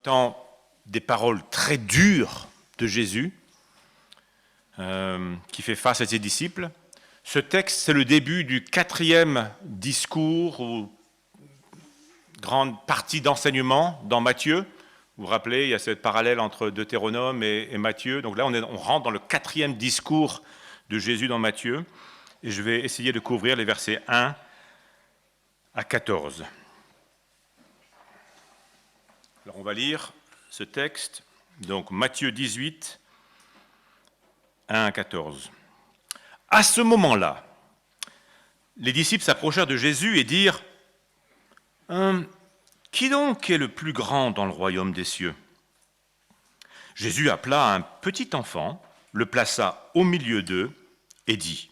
étant des paroles très dures de Jésus, qui fait face à ses disciples. Ce texte, c'est le début du 4e discours ou grande partie d'enseignement dans Matthieu. Vous vous rappelez, il y a ce parallèle entre Deutéronome et Matthieu. Donc là, on rentre dans le 4e discours de Jésus dans Matthieu. Et je vais essayer de couvrir les versets 1 à 14. Alors on va lire ce texte. Donc Matthieu 18, 1 à 14. À ce moment-là, les disciples s'approchèrent de Jésus et dirent « Qui donc est le plus grand dans le royaume des cieux ?» Jésus appela un petit enfant, le plaça au milieu d'eux et dit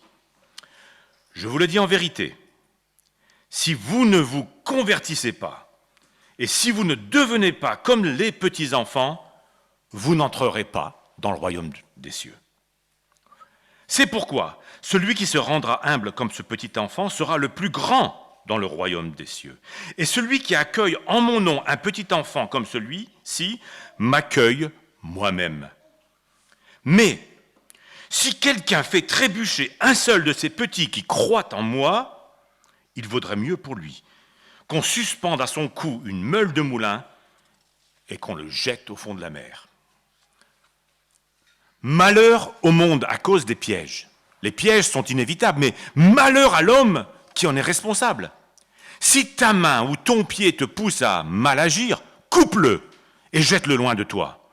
« Je vous le dis en vérité, si vous ne vous convertissez pas et si vous ne devenez pas comme les petits-enfants, vous n'entrerez pas dans le royaume des cieux. C'est pourquoi celui qui se rendra humble comme ce petit enfant sera le plus grand dans le royaume des cieux. Et celui qui accueille en mon nom un petit enfant comme celui-ci m'accueille moi-même. Mais si quelqu'un fait trébucher un seul de ces petits qui croient en moi, il vaudrait mieux pour lui qu'on suspende à son cou une meule de moulin et qu'on le jette au fond de la mer. Malheur au monde à cause des pièges. Les pièges sont inévitables, mais malheur à l'homme qui en est responsable. Si ta main ou ton pied te pousse à mal agir, coupe-le et jette-le loin de toi.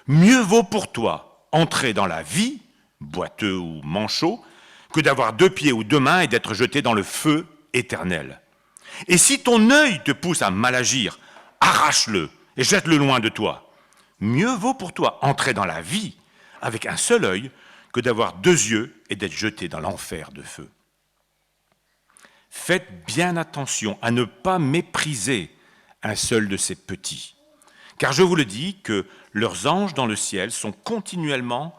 Mieux vaut pour toi entrer dans la vie, boiteux ou manchot, que d'avoir 2 pieds ou 2 mains et d'être jeté dans le feu éternel. Et si ton œil te pousse à mal agir, arrache-le et jette-le loin de toi. Mieux vaut pour toi entrer dans la vie avec un seul œil que d'avoir 2 yeux et d'être jeté dans l'enfer de feu. Faites bien attention à ne pas mépriser un seul de ces petits, car je vous le dis que leurs anges dans le ciel sont continuellement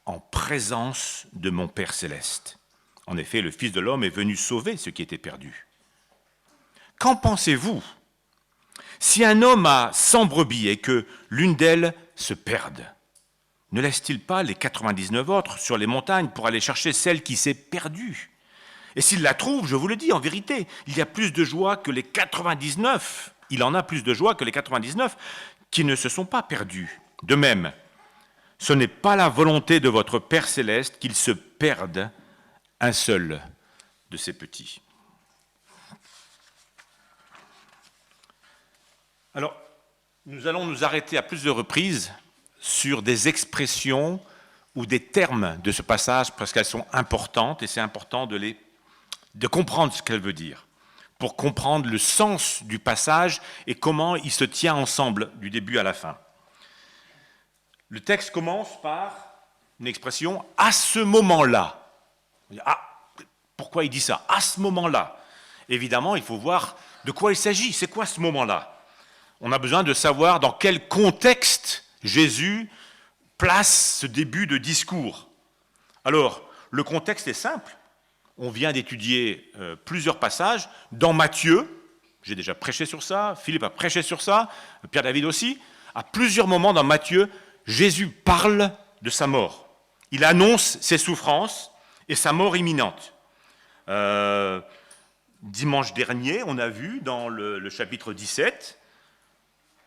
en présence de mon Père céleste. En effet, le Fils de l'homme est venu sauver ce qui était perdu. Qu'en pensez-vous ? Si un homme a 100 brebis et que l'une d'elles se perde, ne laisse-t-il pas les 99 autres sur les montagnes pour aller chercher celle qui s'est perdue ? Et s'il la trouve, je vous le dis en vérité, il y a plus de joie que les 99. Il en a plus de joie que les 99 qui ne se sont pas perdus. De même, ce n'est pas la volonté de votre Père céleste qu'il se perde un seul de ces petits. Alors, nous allons nous arrêter à plusieurs reprises sur des expressions ou des termes de ce passage parce qu'elles sont importantes et c'est important de comprendre ce qu'elles veulent dire pour comprendre le sens du passage et comment il se tient ensemble du début à la fin. Le texte commence par une expression « à ce moment-là ». Ah, pourquoi il dit ça ? À ce moment-là. Évidemment, il faut voir de quoi il s'agit. C'est quoi ce moment-là ? On a besoin de savoir dans quel contexte Jésus place ce début de discours. Alors, le contexte est simple. On vient d'étudier plusieurs passages. Dans Matthieu, j'ai déjà prêché sur ça, Philippe a prêché sur ça, Pierre-David aussi. À plusieurs moments dans Matthieu, Jésus parle de sa mort. Il annonce ses souffrances et sa mort imminente. Dimanche dernier, on a vu dans le chapitre 17,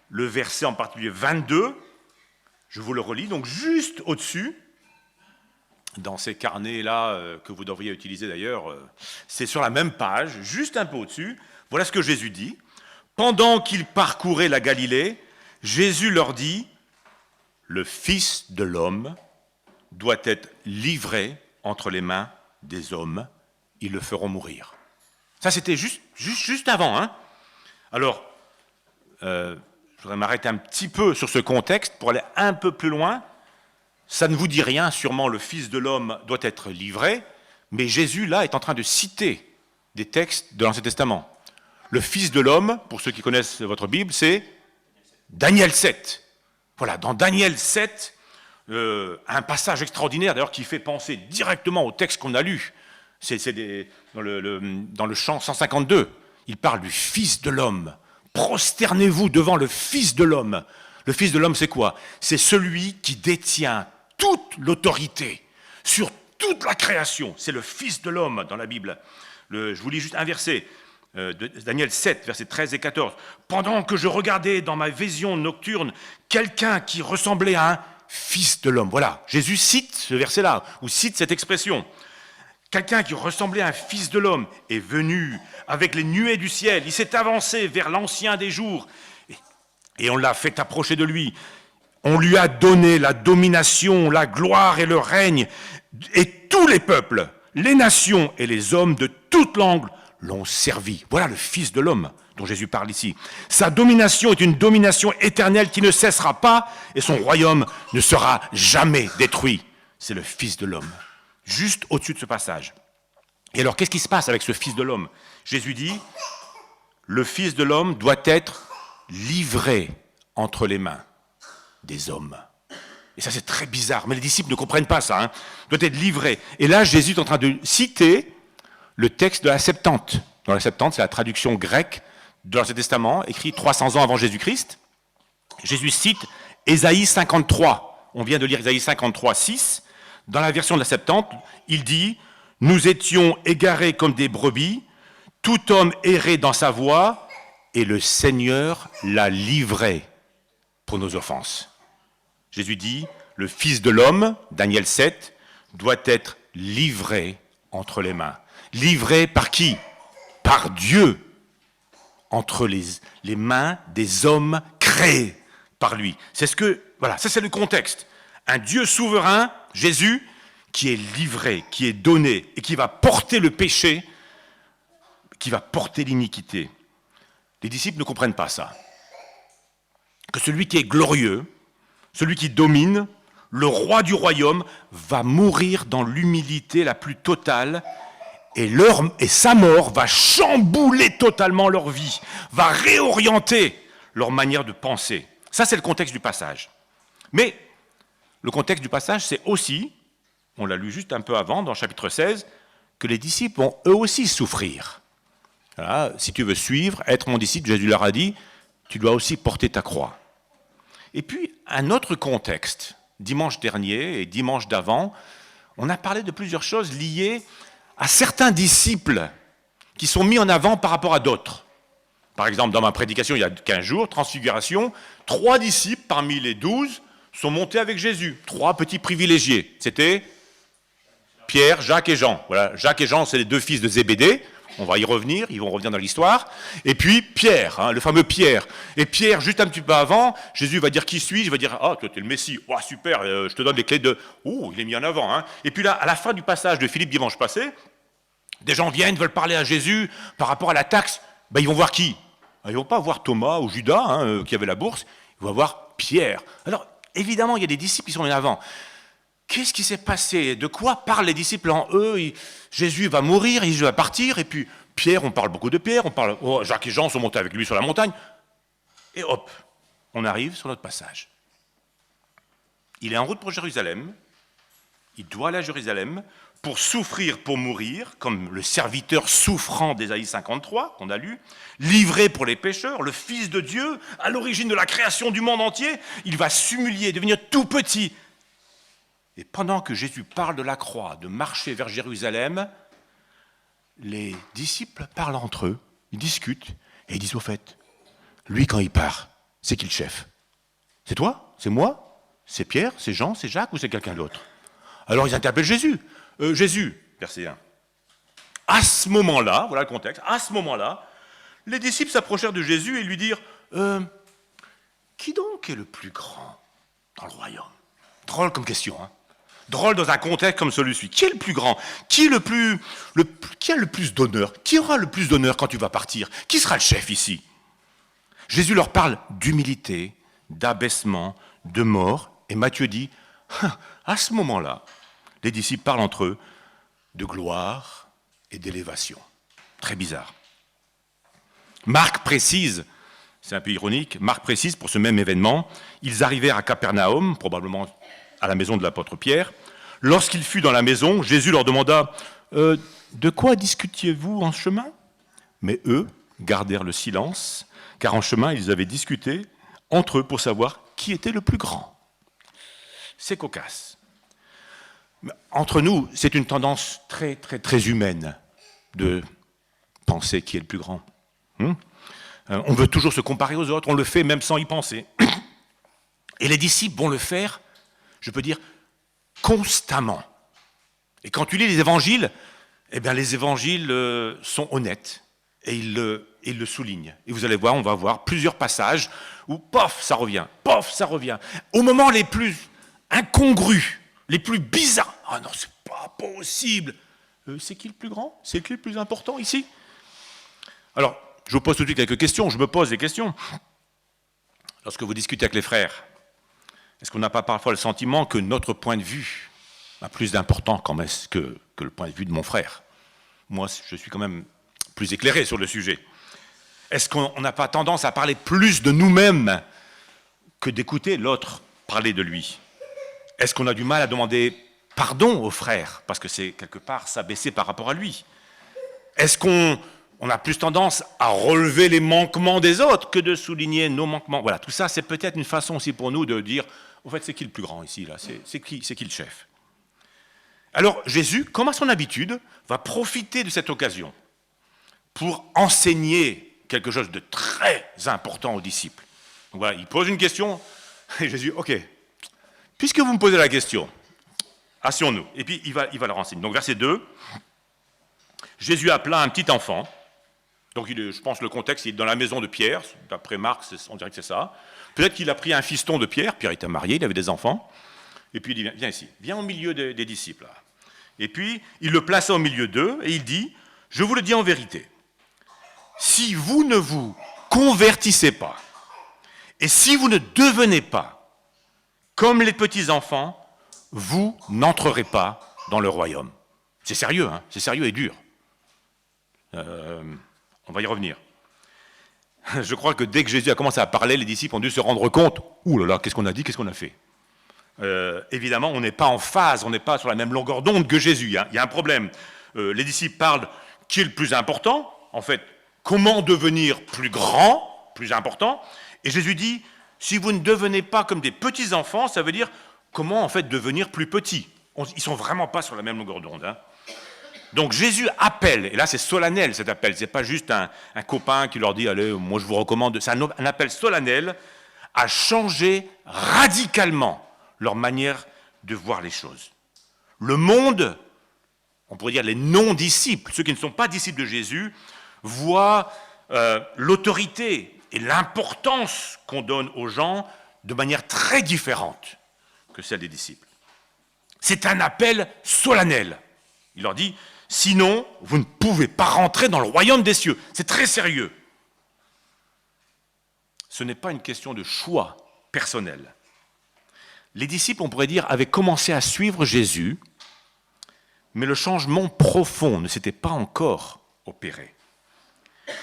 le verset en particulier 22, je vous le relis, donc juste au-dessus, dans ces carnets-là que vous devriez utiliser d'ailleurs, c'est sur la même page, juste un peu au-dessus, voilà ce que Jésus dit. Pendant qu'ils parcouraient la Galilée, Jésus leur dit, le Fils de l'homme doit être livré entre les mains des hommes, ils le feront mourir. Ça c'était juste avant. Hein. Alors, je voudrais m'arrêter un petit peu sur ce contexte pour aller un peu plus loin. Ça ne vous dit rien, sûrement le Fils de l'homme doit être livré, mais Jésus là est en train de citer des textes de l'Ancien Testament. Le Fils de l'homme, pour ceux qui connaissent votre Bible, c'est Daniel 7. Voilà, dans Daniel 7, un passage extraordinaire d'ailleurs qui fait penser directement au texte qu'on a lu. C'est dans le chant 152, il parle du Fils de l'homme. Prosternez-vous devant le Fils de l'homme. Le Fils de l'homme, c'est quoi? C'est celui qui détient toute l'autorité sur toute la création. C'est le Fils de l'homme dans la Bible. Je vous lis juste un verset, de Daniel 7, versets 13 et 14. « Pendant que je regardais dans ma vision nocturne quelqu'un qui ressemblait à un Fils de l'homme. » Voilà, Jésus cite ce verset-là, ou cite cette expression. Quelqu'un qui ressemblait à un Fils de l'homme est venu avec les nuées du ciel. Il s'est avancé vers l'Ancien des jours et on l'a fait approcher de lui. On lui a donné la domination, la gloire et le règne. Et tous les peuples, les nations et les hommes de toute langue l'ont servi. Voilà le Fils de l'homme dont Jésus parle ici. Sa domination est une domination éternelle qui ne cessera pas et son royaume ne sera jamais détruit. C'est le Fils de l'homme. Juste au-dessus de ce passage. Et alors, qu'est-ce qui se passe avec ce Fils de l'homme? Jésus dit, le Fils de l'homme doit être livré entre les mains des hommes. Et ça, c'est très bizarre, mais les disciples ne comprennent pas ça. Doit être livré. Et là, Jésus est en train de citer le texte de la Septante. Dans la Septante, c'est la traduction grecque de l'Ancien Testament, écrit 300 ans avant Jésus-Christ. Jésus cite Ésaïe 53. On vient de lire Ésaïe 53, 6. Dans la version de la Septante, il dit « Nous étions égarés comme des brebis, tout homme errait dans sa voie, et le Seigneur l'a livré pour nos offenses. » Jésus dit « Le Fils de l'homme, Daniel 7, doit être livré entre les mains. » Livré par qui? Par Dieu, entre les mains des hommes créés par lui. Voilà, ça c'est le contexte. Un Dieu souverain, Jésus, qui est livré, qui est donné et qui va porter le péché, qui va porter l'iniquité. Les disciples ne comprennent pas ça. Que celui qui est glorieux, celui qui domine, le roi du royaume, va mourir dans l'humilité la plus totale et sa mort va chambouler totalement leur vie, va réorienter leur manière de penser. Ça, c'est le contexte du passage. Mais le contexte du passage, c'est aussi, on l'a lu juste un peu avant, dans le chapitre 16, que les disciples vont eux aussi souffrir. Voilà, si tu veux suivre, être mon disciple, Jésus leur a dit, tu dois aussi porter ta croix. Et puis, un autre contexte, dimanche dernier et dimanche d'avant, on a parlé de plusieurs choses liées à certains disciples qui sont mis en avant par rapport à d'autres. Par exemple, dans ma prédication il y a 15 jours, Transfiguration, 3 disciples parmi les 12 sont montés avec Jésus. 3 petits privilégiés. C'était Pierre, Jacques et Jean. Voilà, Jacques et Jean, c'est les 2 fils de Zébédée. On va y revenir, ils vont revenir dans l'histoire. Et puis Pierre, le fameux Pierre. Et Pierre, juste un petit peu avant, Jésus va dire qui suis-je? Il va dire ah, toi tu es le Messie. Oh, super, je te donne les clés de. Oh, il est mis en avant. Et puis là, à la fin du passage de Philippe dimanche passé, des gens viennent, veulent parler à Jésus par rapport à la taxe. Ils vont voir qui? Ils ne vont pas voir Thomas ou Judas, qui avait la bourse. Ils vont voir Pierre. Alors, évidemment, il y a des disciples qui sont en avant. Qu'est-ce qui s'est passé? De quoi parlent les disciples en eux? Jésus va mourir, Jésus va partir, et puis Pierre, on parle beaucoup de Pierre, Jacques et Jean sont montés avec lui sur la montagne, et hop, on arrive sur notre passage. Il est en route pour Jérusalem, il doit aller à Jérusalem pour souffrir, pour mourir, comme le serviteur souffrant d'Ésaïe 53, qu'on a lu, livré pour les pécheurs, le Fils de Dieu, à l'origine de la création du monde entier, il va s'humilier, devenir tout petit. Et pendant que Jésus parle de la croix, de marcher vers Jérusalem, les disciples parlent entre eux, ils discutent, et ils disent au fait, lui quand il part, c'est qui le chef? C'est toi? C'est moi? C'est Pierre? C'est Jean? C'est Jacques? Ou c'est quelqu'un d'autre? Alors ils interpellent Jésus. Jésus, verset 1. À ce moment-là, voilà le contexte, à ce moment-là, les disciples s'approchèrent de Jésus et lui dirent, qui donc est le plus grand dans le royaume? Drôle comme question, Drôle dans un contexte comme celui-ci. Qui est le plus grand? Qui a le plus d'honneur? Qui aura le plus d'honneur quand tu vas partir? Qui sera le chef ici? Jésus leur parle d'humilité, d'abaissement, de mort. Et Matthieu dit, à ce moment-là, les disciples parlent entre eux de gloire et d'élévation. Très bizarre. Marc précise, c'est un peu ironique, Marc précise pour ce même événement, ils arrivèrent à Capernaum, probablement à la maison de l'apôtre Pierre. Lorsqu'il fut dans la maison, Jésus leur demanda « De quoi discutiez-vous en chemin ?» Mais eux gardèrent le silence, car en chemin, ils avaient discuté entre eux pour savoir qui était le plus grand. C'est cocasse. Mais entre nous, c'est une tendance très, très, très humaine de penser qui est le plus grand. On veut toujours se comparer aux autres, on le fait même sans y penser. Et les disciples vont le faire, je peux dire, constamment. Et quand tu lis les évangiles, eh bien les évangiles sont honnêtes et ils le soulignent. Et vous allez voir, on va voir plusieurs passages où, pof, ça revient, pof, ça revient. Au moment les plus incongrus, les plus bizarres. Ah non, c'est pas possible. C'est qui le plus grand? C'est qui le plus important ici? Alors, je vous pose tout de suite quelques questions, je me pose des questions. Lorsque vous discutez avec les frères, est-ce qu'on n'a pas parfois le sentiment que notre point de vue a plus d'importance quand même que le point de vue de mon frère? Moi, je suis quand même plus éclairé sur le sujet. Est-ce qu'on n'a pas tendance à parler plus de nous-mêmes que d'écouter l'autre parler de lui? Est-ce qu'on a du mal à demander pardon au frère, parce que c'est quelque part s'abaisser par rapport à lui? Est-ce qu'on a plus tendance à relever les manquements des autres que de souligner nos manquements? Voilà, tout ça, c'est peut-être une façon aussi pour nous de dire, au fait, c'est qui le plus grand ici, là? C'est qui le chef? Alors, Jésus, comme à son habitude, va profiter de cette occasion pour enseigner quelque chose de très important aux disciples. Donc voilà, il pose une question, et Jésus, ok, puisque vous me posez la question, asseyons-nous. Et puis, il va leur enseigner. Donc, verset 2, Jésus appela un petit enfant. Donc, je pense le contexte, il est dans la maison de Pierre. D'après Marc, on dirait que c'est ça. Peut-être qu'il a pris un fiston de Pierre. Pierre était marié, il avait des enfants. Et puis, il dit, viens ici, viens au milieu des disciples. Là. Et puis, il le plaça au milieu d'eux et il dit, je vous le dis en vérité, si vous ne vous convertissez pas, et si vous ne devenez pas comme les petits-enfants, vous n'entrerez pas dans le royaume. C'est sérieux, hein, c'est sérieux et dur. On va y revenir. Je crois que dès que Jésus a commencé à parler, les disciples ont dû se rendre compte, ouh là là, qu'est-ce qu'on a dit, qu'est-ce qu'on a fait? Évidemment, on n'est pas en phase, on n'est pas sur la même longueur d'onde que Jésus. Hein. Il y a un problème. Les disciples parlent qui est le plus important, en fait, comment devenir plus grand, plus important. Et Jésus dit, si vous ne devenez pas comme des petits-enfants, ça veut dire comment en fait devenir plus petit. Ils ne sont vraiment pas sur la même longueur d'onde. Hein. Donc Jésus appelle, et là c'est solennel cet appel, ce n'est pas juste un copain qui leur dit, allez, moi je vous recommande, c'est un appel solennel à changer radicalement leur manière de voir les choses. Le monde, on pourrait dire les non-disciples, ceux qui ne sont pas disciples de Jésus, voient l'autorité et l'importance qu'on donne aux gens de manière très différente que celle des disciples. C'est un appel solennel. Il leur dit, sinon, vous ne pouvez pas rentrer dans le royaume des cieux. C'est très sérieux. Ce n'est pas une question de choix personnel. Les disciples, on pourrait dire, avaient commencé à suivre Jésus, mais le changement profond ne s'était pas encore opéré.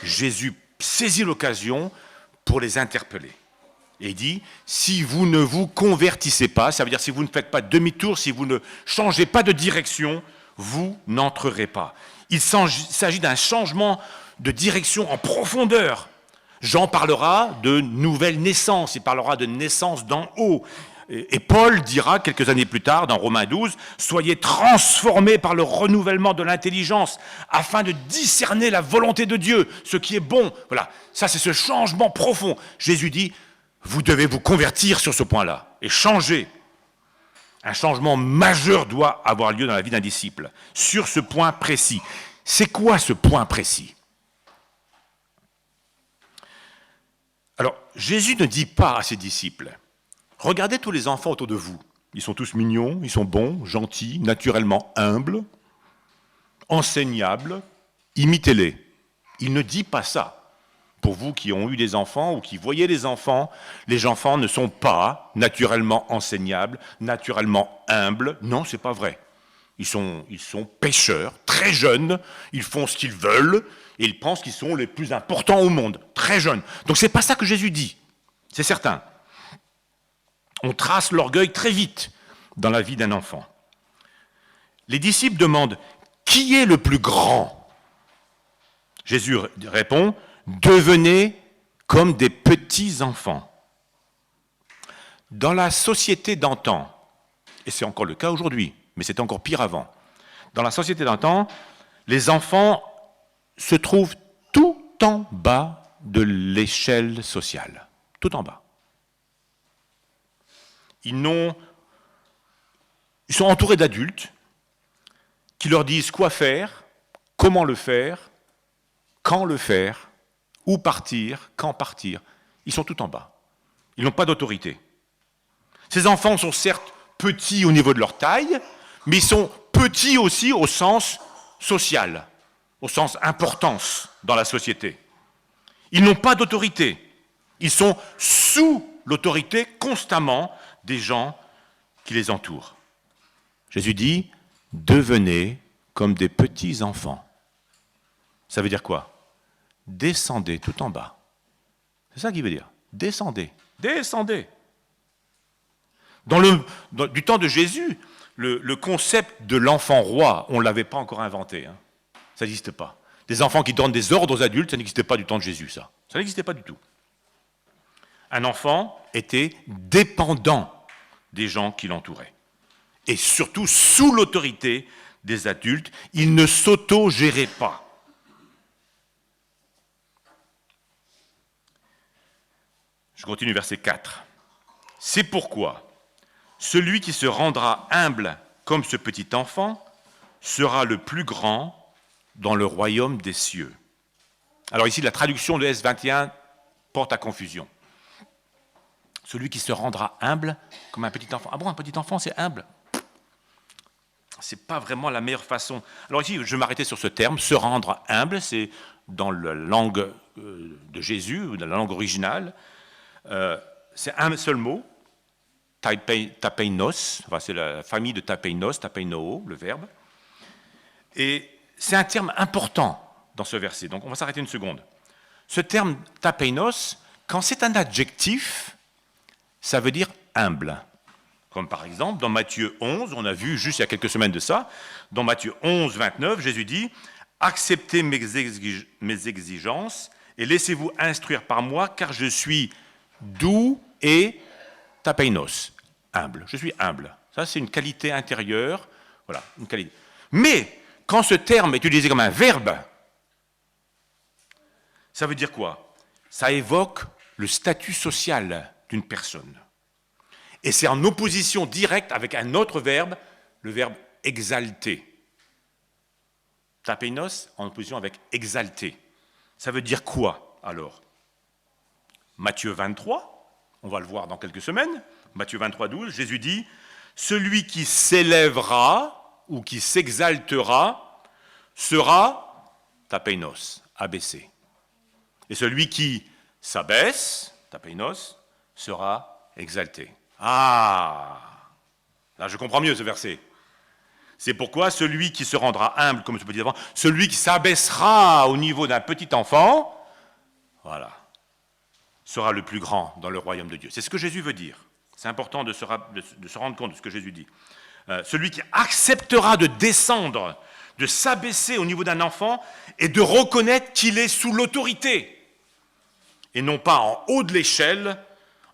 Jésus saisit l'occasion pour les interpeller. Et dit, si vous ne vous convertissez pas, ça veut dire si vous ne faites pas demi-tour, si vous ne changez pas de direction, vous n'entrerez pas. Il s'agit d'un changement de direction en profondeur. Jean parlera de nouvelle naissance, il parlera de naissance d'en haut. Et Paul dira quelques années plus tard, dans Romains 12, « Soyez transformés par le renouvellement de l'intelligence, afin de discerner la volonté de Dieu, ce qui est bon. » Voilà, ça c'est ce changement profond. Jésus dit, vous devez vous convertir sur ce point-là et changer. Un changement majeur doit avoir lieu dans la vie d'un disciple, sur ce point précis. C'est quoi ce point précis? Alors, Jésus ne dit pas à ses disciples, regardez tous les enfants autour de vous. Ils sont tous mignons, ils sont bons, gentils, naturellement humbles, enseignables, imitez-les. Il ne dit pas ça. Pour vous qui ont eu des enfants ou qui voyez les enfants ne sont pas naturellement enseignables, naturellement humbles. Non, c'est pas vrai. Ils sont pécheurs, très jeunes, ils font ce qu'ils veulent et ils pensent qu'ils sont les plus importants au monde, très jeunes. Donc c'est pas ça que Jésus dit, c'est certain. On trace l'orgueil très vite dans la vie d'un enfant. Les disciples demandent « Qui est le plus grand ?» Jésus répond « Devenez comme des petits enfants. » Dans la société d'antan, et c'est encore le cas aujourd'hui, mais c'était encore pire avant, dans la société d'antan, les enfants se trouvent tout en bas de l'échelle sociale, tout en bas. Ils sont entourés d'adultes qui leur disent quoi faire, comment le faire, quand le faire, où partir, quand partir. Ils sont tout en bas. Ils n'ont pas d'autorité. Ces enfants sont certes petits au niveau de leur taille, mais ils sont petits aussi au sens social, au sens importance dans la société. Ils n'ont pas d'autorité. Ils sont sous l'autorité constamment des gens qui les entourent. Jésus dit, devenez comme des petits enfants. Ça veut dire quoi? Descendez tout en bas. C'est ça qu'il veut dire. Descendez. Descendez. Du temps de Jésus, le concept de l'enfant roi, on ne l'avait pas encore inventé. Hein. Ça n'existe pas. Des enfants qui donnent des ordres aux adultes, ça n'existait pas du temps de Jésus, ça. Ça n'existait pas du tout. Un enfant était dépendant des gens qui l'entouraient. Et surtout sous l'autorité des adultes, il ne s'auto-gérait pas. Je continue verset 4. C'est pourquoi celui qui se rendra humble comme ce petit enfant sera le plus grand dans le royaume des cieux. Alors ici, la traduction de S21 porte à confusion. Celui qui se rendra humble comme un petit enfant. Ah bon, un petit enfant, c'est humble? C'est pas vraiment la meilleure façon. Alors ici, je vais m'arrêter sur ce terme, se rendre humble, c'est dans la langue de Jésus, ou dans la langue originale, c'est un seul mot, tapeinos, enfin, c'est la famille de tapeinos, tapeinoo, le verbe. Et c'est un terme important dans ce verset, donc on va s'arrêter une seconde. Ce terme tapeinos, quand c'est un adjectif, ça veut dire humble. Comme par exemple, dans Matthieu 11, on a vu juste il y a quelques semaines de ça, dans Matthieu 11, 29, Jésus dit « Acceptez mes exigences et laissez-vous instruire par moi, car je suis doux et tapeinos, humble. Je suis humble. » Ça, c'est une qualité intérieure. Voilà, une qualité. Mais, quand ce terme est utilisé comme un verbe, ça veut dire quoi? Ça évoque le statut social d'une personne. Et c'est en opposition directe avec un autre verbe, le verbe exalter. Tapeinos en opposition avec exalter. Ça veut dire quoi alors? Matthieu 23, on va le voir dans quelques semaines, Matthieu 23, 12, Jésus dit « Celui qui s'élèvera ou qui s'exaltera sera tapeinos, abaissé. Et celui qui s'abaisse, tapeinos, sera exalté. » Ah, là je comprends mieux ce verset. C'est pourquoi celui qui se rendra humble, comme je peux dire avant, celui qui s'abaissera au niveau d'un petit enfant, voilà, sera le plus grand dans le royaume de Dieu. C'est ce que Jésus veut dire. C'est important de se rendre compte de ce que Jésus dit. Celui qui acceptera de descendre, de s'abaisser au niveau d'un enfant et de reconnaître qu'il est sous l'autorité et non pas en haut de l'échelle,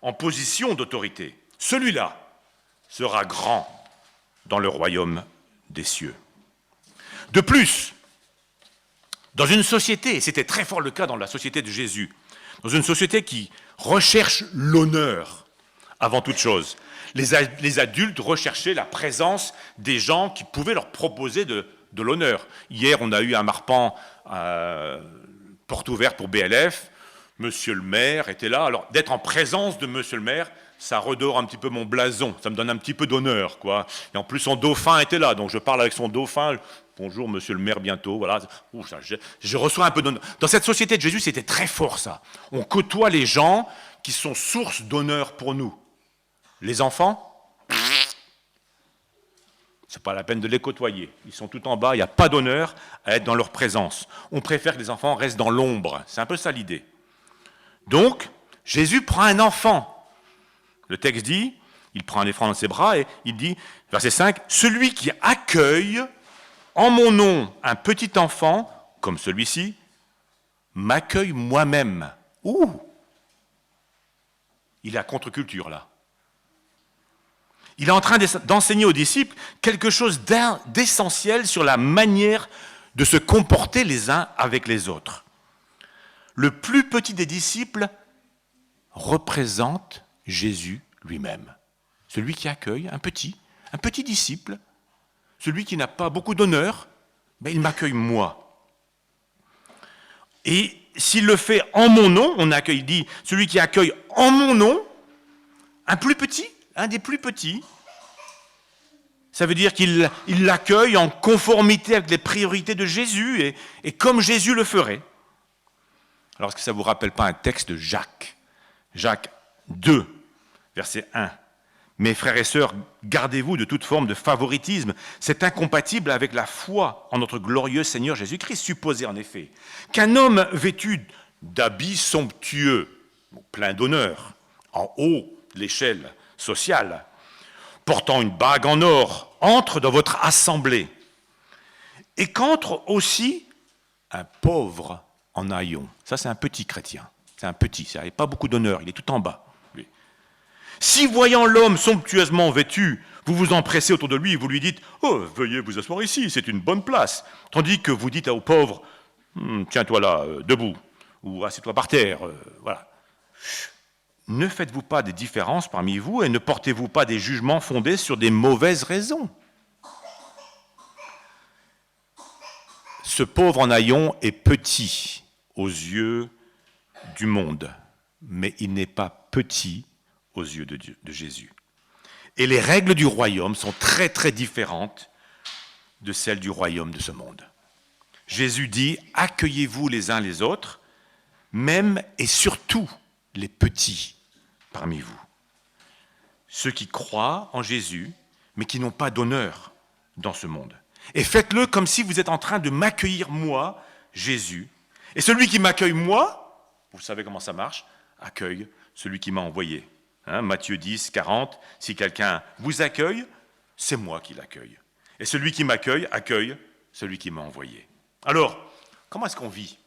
en position d'autorité. Celui-là sera grand dans le royaume des cieux. De plus, dans une société, et c'était très fort le cas dans la société de Jésus, dans une société qui recherche l'honneur avant toute chose, les adultes recherchaient la présence des gens qui pouvaient leur proposer de l'honneur. Hier, on a eu un marpan porte ouverte pour BLF, Monsieur le maire était là. Alors, d'être en présence de Monsieur le maire, ça redore un petit peu mon blason, ça me donne un petit peu d'honneur, quoi. Et en plus, son dauphin était là, donc je parle avec son dauphin. Bonjour, Monsieur le maire, bientôt. Voilà. Je reçois un peu d'honneur. Dans cette société de Jésus, c'était très fort, ça. On côtoie les gens qui sont source d'honneur pour nous. Les enfants, c'est pas la peine de les côtoyer. Ils sont tout en bas, il n'y a pas d'honneur à être dans leur présence. On préfère que les enfants restent dans l'ombre. C'est un peu ça l'idée. Donc, Jésus prend un enfant. Le texte dit, il prend un enfant dans ses bras et il dit, verset 5, « Celui qui accueille en mon nom un petit enfant, comme celui-ci, m'accueille moi-même. » Ouh! Il est à contre-culture, là. Il est en train d'enseigner aux disciples quelque chose d'essentiel sur la manière de se comporter les uns avec les autres. Le plus petit des disciples représente Jésus lui-même. Celui qui accueille un petit disciple, celui qui n'a pas beaucoup d'honneur, ben il m'accueille moi. Et s'il le fait en mon nom, il dit, celui qui accueille en mon nom, un des plus petits, ça veut dire qu'il l'accueille en conformité avec les priorités de Jésus et comme Jésus le ferait. Alors, est-ce que ça ne vous rappelle pas un texte de Jacques ? Jacques 2, verset 1. Mes frères et sœurs, gardez-vous de toute forme de favoritisme. C'est incompatible avec la foi en notre glorieux Seigneur Jésus-Christ. Supposez en effet qu'un homme vêtu d'habits somptueux, plein d'honneur, en haut de l'échelle sociale, portant une bague en or, entre dans votre assemblée, et qu'entre aussi un pauvre en haillons. Ça, c'est un petit chrétien. C'est un petit, ça n'a pas beaucoup d'honneur, il est tout en bas. Lui. Si, voyant l'homme somptueusement vêtu, vous vous empressez autour de lui et vous lui dites « Oh, veuillez vous asseoir ici, c'est une bonne place », tandis que vous dites au pauvre « Tiens-toi là, debout », ou « Assieds-toi par terre », voilà. Ne faites-vous pas des différences parmi vous et ne portez-vous pas des jugements fondés sur des mauvaises raisons. Ce pauvre en haillons est petit aux yeux du monde, mais il n'est pas petit aux yeux de Jésus. Et les règles du royaume sont très très différentes de celles du royaume de ce monde. Jésus dit, accueillez-vous les uns les autres, même et surtout les petits parmi vous. Ceux qui croient en Jésus, mais qui n'ont pas d'honneur dans ce monde. Et faites-le comme si vous êtes en train de m'accueillir moi, Jésus. Et celui qui m'accueille moi, vous savez comment ça marche, accueille celui qui m'a envoyé. Matthieu 10, 40, si quelqu'un vous accueille, c'est moi qui l'accueille. Et celui qui m'accueille, accueille celui qui m'a envoyé. Alors, comment est-ce qu'on vit ?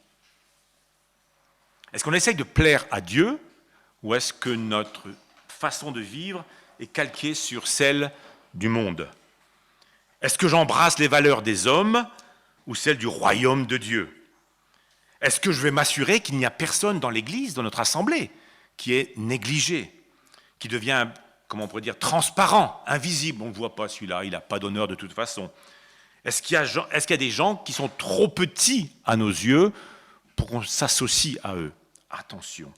Est-ce qu'on essaye de plaire à Dieu ou est-ce que notre façon de vivre est calquée sur celle du monde ? Est-ce que j'embrasse les valeurs des hommes ou celles du royaume de Dieu ? Est-ce que je vais m'assurer qu'il n'y a personne dans l'Église, dans notre assemblée, qui est négligé, qui devient, comment on pourrait dire, transparent, invisible ? On ne voit pas celui-là, il n'a pas d'honneur de toute façon. Est-ce qu'il y a des gens qui sont trop petits à nos yeux pour qu'on s'associe à eux ? Attention,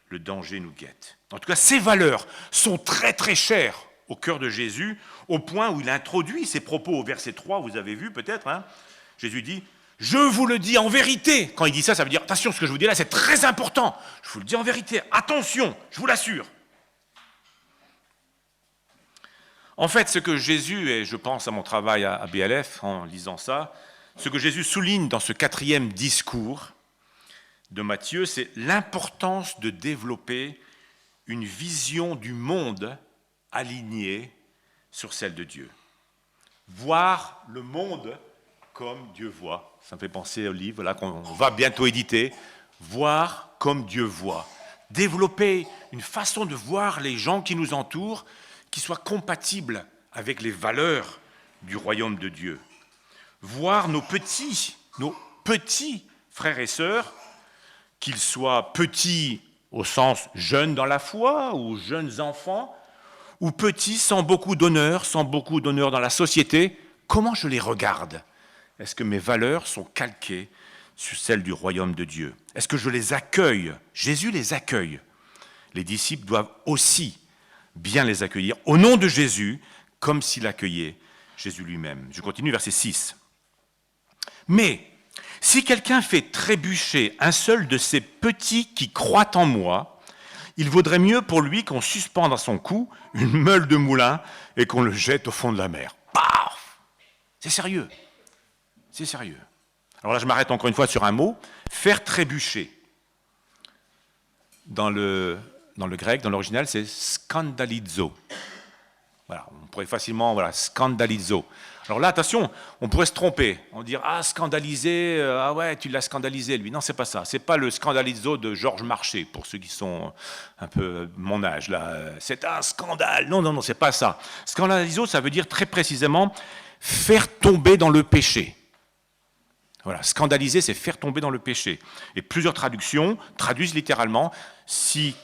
le danger nous guette. En tout cas, ces valeurs sont très très chères au cœur de Jésus, au point où il introduit ses propos au verset 3, vous avez vu peut-être, Jésus dit « Je vous le dis en vérité ». Quand il dit ça, ça veut dire « Attention, ce que je vous dis là, c'est très important. Je vous le dis en vérité. Attention, je vous l'assure. » En fait, ce que Jésus, et je pense à mon travail à BLF en lisant ça, ce que Jésus souligne dans ce 4e discours de Matthieu, c'est l'importance de développer une vision du monde alignée sur celle de Dieu. Voir le monde comme Dieu voit. Ça me fait penser au livre là, qu'on va bientôt éditer. Voir comme Dieu voit. Développer une façon de voir les gens qui nous entourent qui soit compatible avec les valeurs du royaume de Dieu. Voir nos petits frères et sœurs, qu'ils soient petits au sens jeunes dans la foi ou jeunes enfants, ou petits sans beaucoup d'honneur dans la société, comment je les regarde ? Est-ce que mes valeurs sont calquées sur celles du royaume de Dieu ? Est-ce que je les accueille ? Jésus les accueille. Les disciples doivent aussi bien les accueillir au nom de Jésus, comme s'il accueillait Jésus lui-même. Je continue, verset 6. Mais si quelqu'un fait trébucher un seul de ces petits qui croient en moi, il vaudrait mieux pour lui qu'on suspende à son cou une meule de moulin et qu'on le jette au fond de la mer. Paf ! C'est sérieux. C'est sérieux. Alors là, je m'arrête encore une fois sur un mot. Faire trébucher. Dans le grec, dans l'original, c'est scandalizo. Voilà, on pourrait facilement, voilà, scandalizo. Alors là, attention, on pourrait se tromper. On dire, ah, scandalisé, ah ouais, tu l'as scandalisé, lui. Non, c'est pas ça. C'est pas le scandalizo de Georges Marchais, pour ceux qui sont un peu mon âge, là. C'est un scandale. Non, non, non, c'est pas ça. Scandalizo, ça veut dire très précisément faire tomber dans le péché. Voilà, scandaliser, c'est faire tomber dans le péché. Et plusieurs traductions traduisent littéralement, si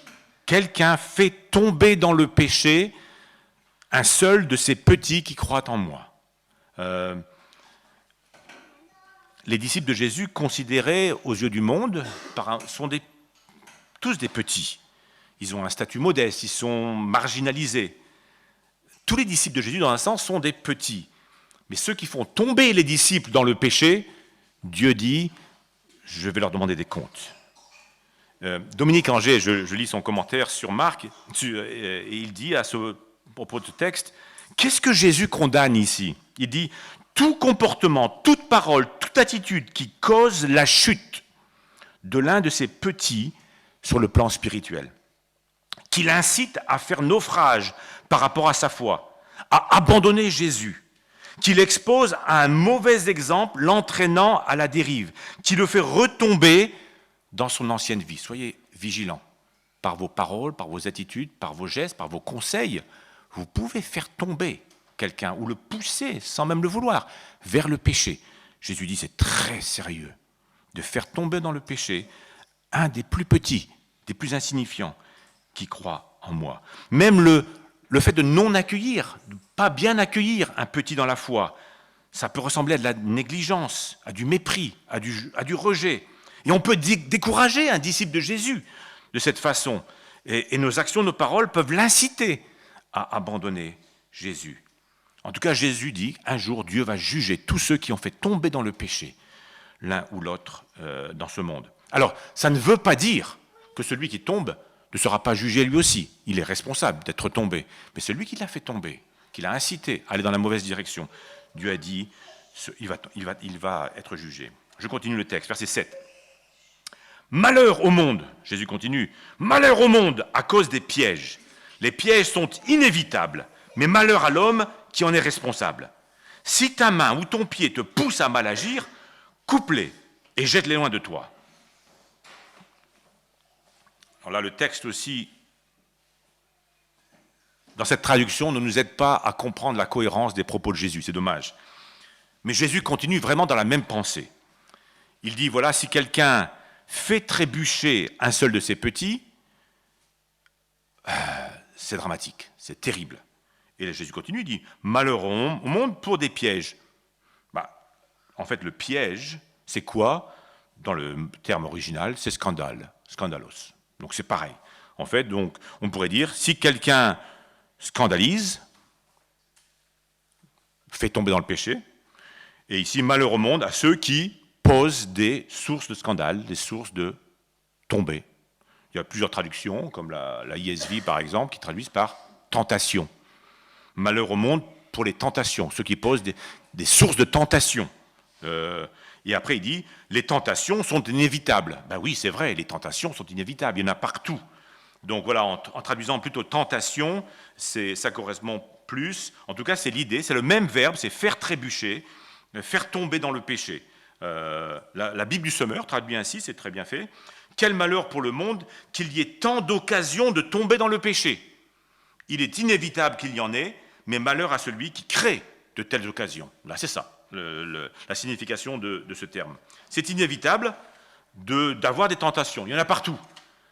quelqu'un fait tomber dans le péché un seul de ces petits qui croient en moi. Les disciples de Jésus, considérés aux yeux du monde, sont tous des petits. Ils ont un statut modeste, ils sont marginalisés. Tous les disciples de Jésus, dans un sens, sont des petits. Mais ceux qui font tomber les disciples dans le péché, Dieu dit, je vais leur demander des comptes. Dominique Angers, je lis son commentaire sur Marc, et il dit à ce propos de texte, qu'est-ce que Jésus condamne ici? Il dit, tout comportement, toute parole, toute attitude qui cause la chute de l'un de ces petits sur le plan spirituel, qui l'incite à faire naufrage par rapport à sa foi, à abandonner Jésus, qui l'expose à un mauvais exemple, l'entraînant à la dérive, qui le fait retomber dans son ancienne vie. Soyez vigilants par vos paroles, par vos attitudes, par vos gestes, par vos conseils. Vous pouvez faire tomber quelqu'un ou le pousser, sans même le vouloir, vers le péché. Jésus dit c'est très sérieux de faire tomber dans le péché un des plus petits, des plus insignifiants qui croient en moi. Même le fait de non accueillir, de ne pas bien accueillir un petit dans la foi, ça peut ressembler à de la négligence, à du mépris, à du rejet. Et on peut décourager un disciple de Jésus de cette façon. Et nos actions, nos paroles peuvent l'inciter à abandonner Jésus. En tout cas, Jésus dit, un jour, Dieu va juger tous ceux qui ont fait tomber dans le péché, l'un ou l'autre, dans ce monde. Alors, ça ne veut pas dire que celui qui tombe ne sera pas jugé lui aussi. Il est responsable d'être tombé. Mais celui qui l'a fait tomber, qui l'a incité à aller dans la mauvaise direction, Dieu a dit, il va être jugé. Je continue le texte, verset 7. Malheur au monde, Jésus continue, malheur au monde à cause des pièges. Les pièges sont inévitables, mais malheur à l'homme qui en est responsable. Si ta main ou ton pied te pousse à mal agir, coupe-les et jette-les loin de toi. Alors là, le texte aussi, dans cette traduction, ne nous aide pas à comprendre la cohérence des propos de Jésus, c'est dommage. Mais Jésus continue vraiment dans la même pensée. Il dit, voilà, si quelqu'un fait trébucher un seul de ses petits, c'est dramatique, c'est terrible. Et Jésus continue, il dit, malheur au monde pour des pièges. En fait, le piège, c'est quoi? Dans le terme original, c'est scandale, scandalos. Donc c'est pareil. En fait, donc, on pourrait dire, si quelqu'un scandalise, fait tomber dans le péché, et ici, malheur au monde à ceux qui posent des sources de scandale, des sources de tomber. Il y a plusieurs traductions, comme la ISV par exemple, qui traduisent par tentation. Malheur au monde pour les tentations, ceux qui posent des sources de tentation. Et après il dit, les tentations sont inévitables. Ben oui, c'est vrai, les tentations sont inévitables, il y en a partout. Donc voilà, en traduisant plutôt tentation, ça correspond plus. En tout cas, c'est l'idée, c'est le même verbe, c'est faire trébucher, faire tomber dans le péché. La Bible du Semeur traduit ainsi, c'est très bien fait. Quel malheur pour le monde qu'il y ait tant d'occasions de tomber dans le péché. Il est inévitable qu'il y en ait, mais malheur à celui qui crée de telles occasions. Là, c'est ça, la signification de ce terme. C'est inévitable d'avoir des tentations. Il y en a partout.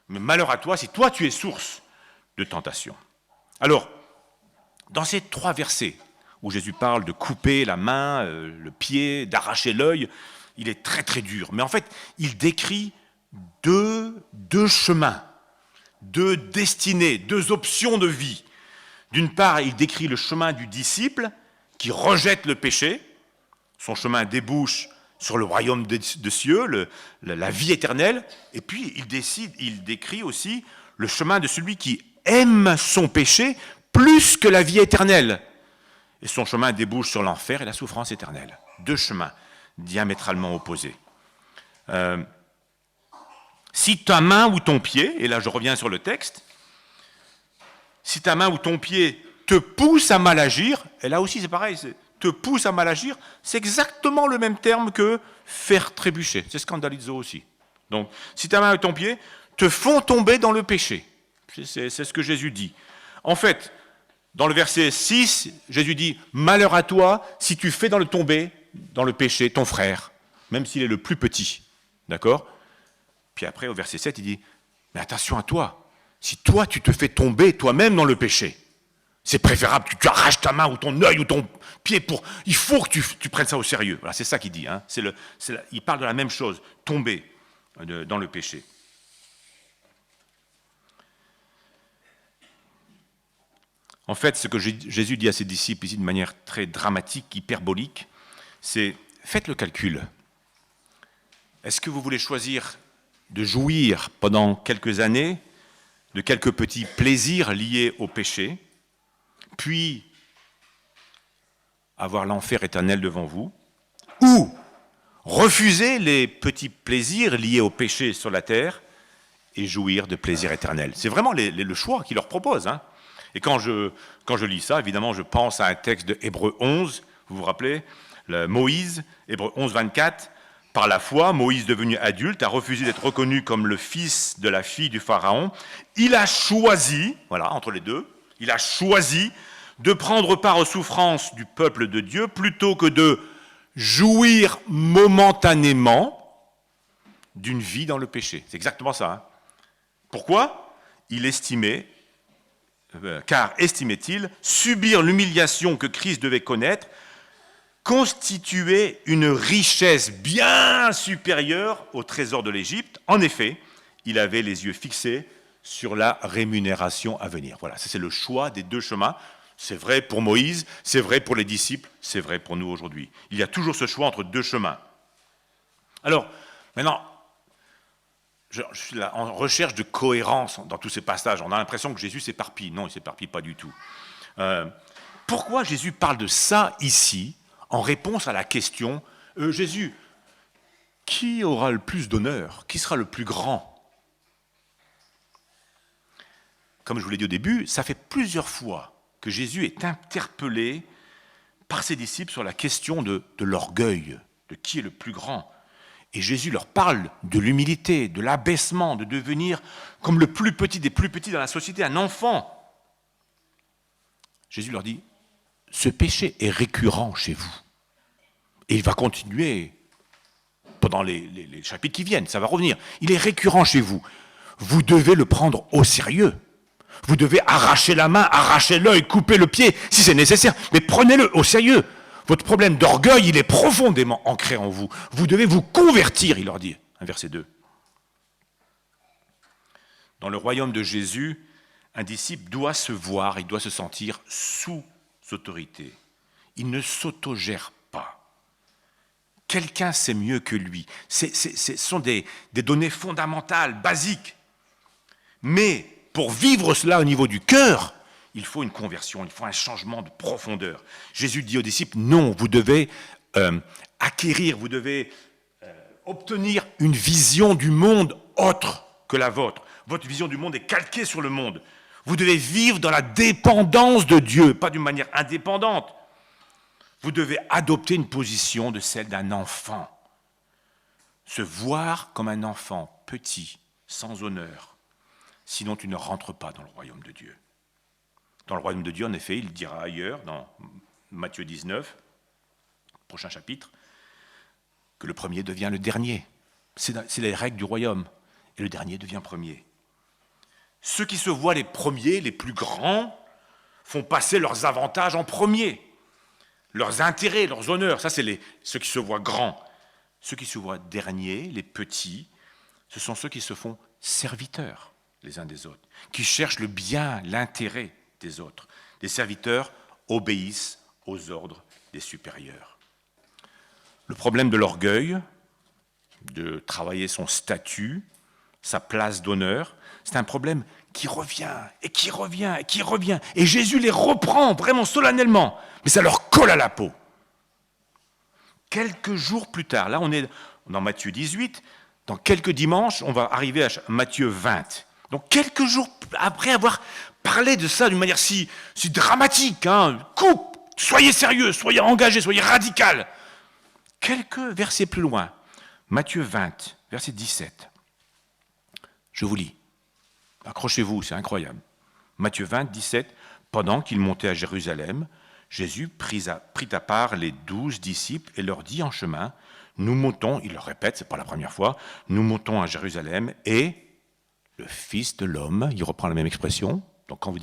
Mais malheur à toi si toi tu es source de tentation. Alors, dans ces 3 versets où Jésus parle de couper la main, le pied, d'arracher l'œil, il est très très dur. Mais en fait, il décrit deux chemins, 2 destinées, 2 options de vie. D'une part, il décrit le chemin du disciple qui rejette le péché. Son chemin débouche sur le royaume des cieux, la vie éternelle. Et puis, il décrit aussi le chemin de celui qui aime son péché plus que la vie éternelle. Et son chemin débouche sur l'enfer et la souffrance éternelle. 2 chemins diamétralement opposés. Si ta main ou ton pied, et là je reviens sur le texte, si ta main ou ton pied te pousse à mal agir, et là aussi c'est pareil, te pousse à mal agir, c'est exactement le même terme que faire trébucher. C'est scandalizo aussi. Donc, si ta main et ton pied te font tomber dans le péché. C'est ce que Jésus dit. En fait, dans le verset 6, Jésus dit « Malheur à toi si tu fais tomber dans le péché ton frère, même s'il est le plus petit. » D'accord ? Puis après, au verset 7, il dit « Mais attention à toi, si toi tu te fais tomber toi-même dans le péché, c'est préférable que tu arraches ta main ou ton œil ou ton pied pour... Il faut que tu prennes ça au sérieux. » Voilà, c'est ça qu'il dit. Hein. Il parle de la même chose, tomber dans le péché. En fait, ce que Jésus dit à ses disciples ici de manière très dramatique, hyperbolique, c'est « Faites le calcul. Est-ce que vous voulez choisir de jouir pendant quelques années de quelques petits plaisirs liés au péché, puis avoir l'enfer éternel devant vous, ou refuser les petits plaisirs liés au péché sur la terre et jouir de plaisirs éternels ?» C'est vraiment le choix qu'il leur propose. Hein. Et quand je lis ça, évidemment, je pense à un texte de Hébreux 11, vous vous rappelez, Moïse, Hébreux 11, 24, « Par la foi, Moïse, devenu adulte, a refusé d'être reconnu comme le fils de la fille du Pharaon. Il a choisi, voilà, entre les deux, il a choisi de prendre part aux souffrances du peuple de Dieu plutôt que de jouir momentanément d'une vie dans le péché. » C'est exactement ça. Hein. Pourquoi ? Car estimait-il, subir l'humiliation que Christ devait connaître constituait une richesse bien supérieure au trésor de l'Égypte. En effet, il avait les yeux fixés sur la rémunération à venir. Voilà, ça c'est le choix des deux chemins. C'est vrai pour Moïse, c'est vrai pour les disciples, c'est vrai pour nous aujourd'hui. Il y a toujours ce choix entre deux chemins. Alors, maintenant, je suis là en recherche de cohérence dans tous ces passages. On a l'impression que Jésus s'éparpille. Non, il ne s'éparpille pas du tout. Pourquoi Jésus parle de ça ici, en réponse à la question « Jésus, qui aura le plus d'honneur? Qui sera le plus grand ?» Comme je vous l'ai dit au début, ça fait plusieurs fois que Jésus est interpellé par ses disciples sur la question de l'orgueil, de qui est le plus grand. Et Jésus leur parle de l'humilité, de l'abaissement, de devenir comme le plus petit des plus petits dans la société, un enfant. Jésus leur dit, ce péché est récurrent chez vous. Et il va continuer pendant les chapitres qui viennent, ça va revenir. Il est récurrent chez vous. Vous devez le prendre au sérieux. Vous devez arracher la main, arracher l'œil, couper le pied, si c'est nécessaire. Mais prenez-le au sérieux. Votre problème d'orgueil, il est profondément ancré en vous. Vous devez vous convertir, il leur dit, verset 2. Dans le royaume de Jésus, un disciple doit se voir, il doit se sentir sous autorité. Il ne s'autogère pas. Quelqu'un sait mieux que lui. Ce sont des données fondamentales, basiques. Mais pour vivre cela au niveau du cœur, il faut une conversion, il faut un changement de profondeur. Jésus dit aux disciples, non, vous devez acquérir, vous devez obtenir une vision du monde autre que la vôtre. Votre vision du monde est calquée sur le monde. Vous devez vivre dans la dépendance de Dieu, pas d'une manière indépendante. Vous devez adopter une position de celle d'un enfant. Se voir comme un enfant petit, sans honneur. Sinon tu ne rentres pas dans le royaume de Dieu. Dans le royaume de Dieu, en effet, il dira ailleurs, dans Matthieu 19, prochain chapitre, que le premier devient le dernier. C'est les règles du royaume. Et le dernier devient premier. Ceux qui se voient les premiers, les plus grands, font passer leurs avantages en premier. Leurs intérêts, leurs honneurs, ça c'est ceux qui se voient grands. Ceux qui se voient derniers, les petits, ce sont ceux qui se font serviteurs les uns des autres, qui cherchent le bien, l'intérêt des autres. Les serviteurs obéissent aux ordres des supérieurs. Le problème de l'orgueil, de travailler son statut, sa place d'honneur, c'est un problème qui revient, et qui revient, et qui revient. Et Jésus les reprend vraiment solennellement, mais ça leur colle à la peau. Quelques jours plus tard, là on est dans Matthieu 18, dans quelques dimanches, on va arriver à Matthieu 20. Donc quelques jours après avoir parlé de ça d'une manière si dramatique, coupe, soyez sérieux, soyez engagés, soyez radical. Quelques versets plus loin, Matthieu 20, verset 17. Je vous lis. Accrochez-vous, c'est incroyable. Matthieu 20, 17. Pendant qu'il montait à Jérusalem, Jésus prit à part les 12 disciples et leur dit en chemin, nous montons, il le répète, c'est pas la première fois, nous montons à Jérusalem et le Fils de l'homme, il reprend la même expression. Donc quand vous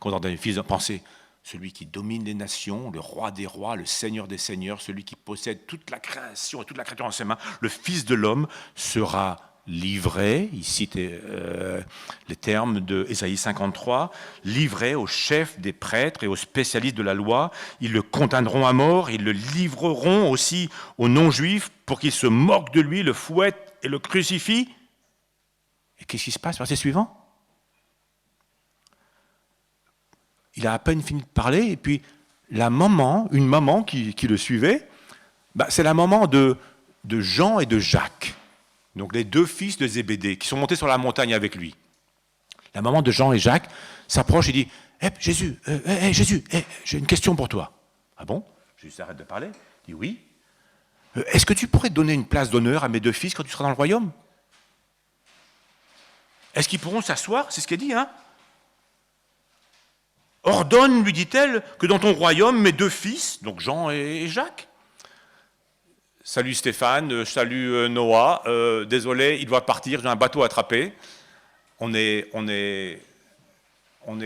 entendez Fils de l'homme, pensez, celui qui domine les nations, le roi des rois, le Seigneur des seigneurs, celui qui possède toute la création et toute la créature en ses mains, le Fils de l'homme sera livré, il cite les termes de Ésaïe 53, livré aux chefs des prêtres et aux spécialistes de la loi, ils le condamneront à mort, ils le livreront aussi aux non-juifs pour qu'ils se moquent de lui, le fouettent et le crucifient. Et qu'est-ce qui se passe? Verset suivant. Il a à peine fini de parler, et puis une maman qui le suivait, c'est la maman de Jean et de Jacques. Donc les deux fils de Zébédée qui sont montés sur la montagne avec lui. La maman de Jean et Jacques s'approche et dit Jésus, j'ai une question pour toi. Ah bon? Jésus s'arrête de parler. Il dit oui. Est-ce que tu pourrais donner une place d'honneur à mes deux fils quand tu seras dans le royaume? Est-ce qu'ils pourront s'asseoir? C'est ce qu'elle dit, Ordonne, lui dit-elle, que dans ton royaume, mes deux fils, donc Jean et Jacques. Salut Stéphane, salut Noah, désolé, il doit partir, j'ai un bateau à attraper. On est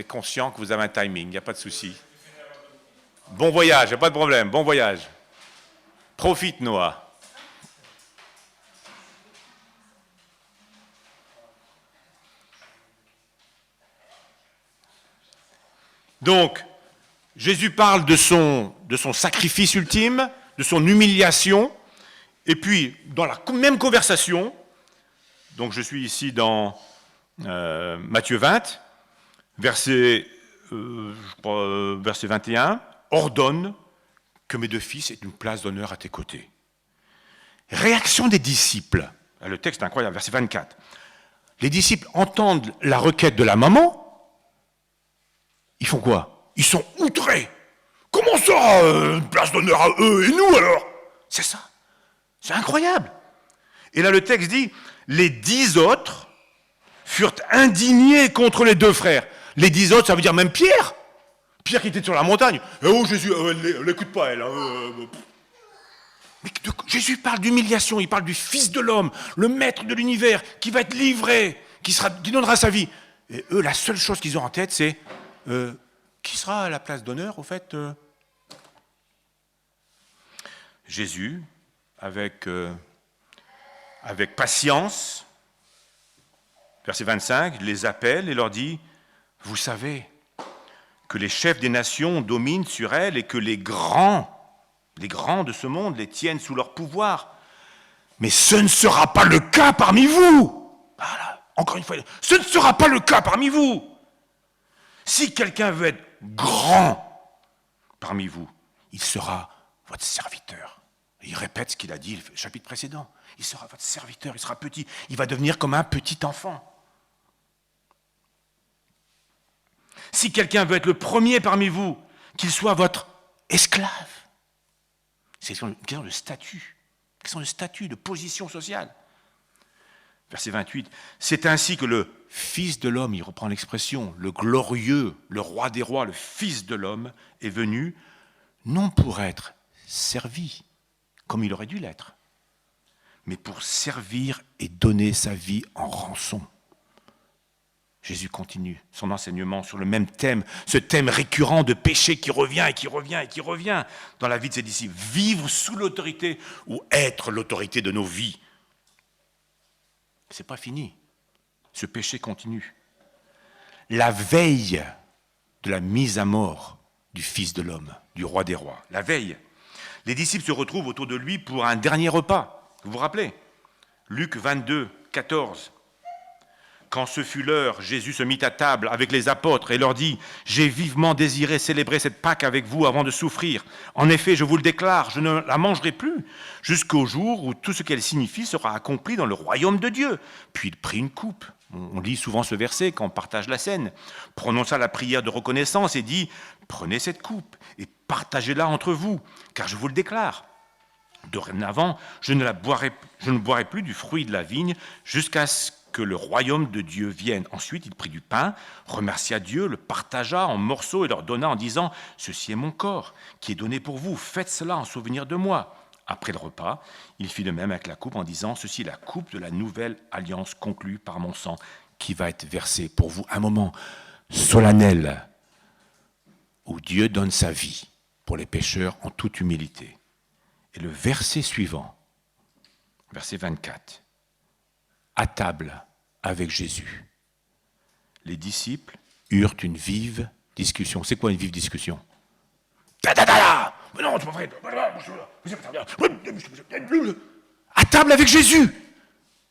conscient que vous avez un timing, il n'y a pas de souci. Bon voyage, il n'y a pas de problème, bon voyage. Profite Noah. Donc, Jésus parle de son sacrifice ultime, de son humiliation, et puis, dans la même conversation, donc je suis ici dans Matthieu 20, verset 21, ordonne que mes deux fils aient une place d'honneur à tes côtés. Réaction des disciples, le texte est incroyable, verset 24. Les disciples entendent la requête de la maman, ils font quoi? Ils sont outrés. Comment ça, une place d'honneur à eux et nous alors? C'est ça. C'est incroyable. Et là, le texte dit, les 10 autres furent indignés contre les deux frères. Les 10 autres, ça veut dire même Pierre. Pierre qui était sur la montagne. Oh Jésus, elle n'écoute pas elle. Mais Jésus parle d'humiliation, il parle du Fils de l'homme, le maître de l'univers, qui va être livré, qui donnera sa vie. Et eux, la seule chose qu'ils ont en tête, c'est qui sera à la place d'honneur, au fait Jésus, avec patience, verset 25, les appelle et leur dit, vous savez que les chefs des nations dominent sur elles et que les grands de ce monde les tiennent sous leur pouvoir. Mais ce ne sera pas le cas parmi vous. Voilà, encore une fois, ce ne sera pas le cas parmi vous. Si quelqu'un veut être grand parmi vous, il sera votre serviteur. Il répète ce qu'il a dit le chapitre précédent. Il sera votre serviteur, il sera petit. Il va devenir comme un petit enfant. Si quelqu'un veut être le premier parmi vous, qu'il soit votre esclave. C'est une question de statut. Une question de statut, de position sociale. Verset 28. C'est ainsi que le Fils de l'homme, il reprend l'expression, le glorieux, le roi des rois, le Fils de l'homme, est venu non pour être servi, comme il aurait dû l'être, mais pour servir et donner sa vie en rançon. Jésus continue son enseignement sur le même thème, ce thème récurrent de péché qui revient et qui revient et qui revient dans la vie de ses disciples. Vivre sous l'autorité ou être l'autorité de nos vies. C'est pas fini. Ce péché continue. La veille de la mise à mort du Fils de l'homme, du roi des rois, la veille, les disciples se retrouvent autour de lui pour un dernier repas. Vous vous rappelez? Luc 22, 14. Quand ce fut l'heure, Jésus se mit à table avec les apôtres et leur dit « J'ai vivement désiré célébrer cette Pâque avec vous avant de souffrir. En effet, je vous le déclare, je ne la mangerai plus jusqu'au jour où tout ce qu'elle signifie sera accompli dans le royaume de Dieu. » Puis il prit une coupe On lit souvent ce verset quand on partage la scène. Prononça la prière de reconnaissance et dit « Prenez cette coupe et partagez-la entre vous, car je vous le déclare. Dorénavant, je ne boirai plus du fruit de la vigne jusqu'à ce que le royaume de Dieu vienne. » Ensuite, il prit du pain, remercia Dieu, le partagea en morceaux et leur donna en disant « Ceci est mon corps qui est donné pour vous, faites cela en souvenir de moi. » Après le repas, il fit de même avec la coupe en disant « Ceci est la coupe de la nouvelle alliance conclue par mon sang qui va être versée pour vous. » Un moment solennel où Dieu donne sa vie pour les pécheurs en toute humilité. Et le verset suivant, verset 24, à table avec Jésus, les disciples eurent une vive discussion. C'est quoi une vive discussion? Mais non, c'est pas vrai. À table avec Jésus.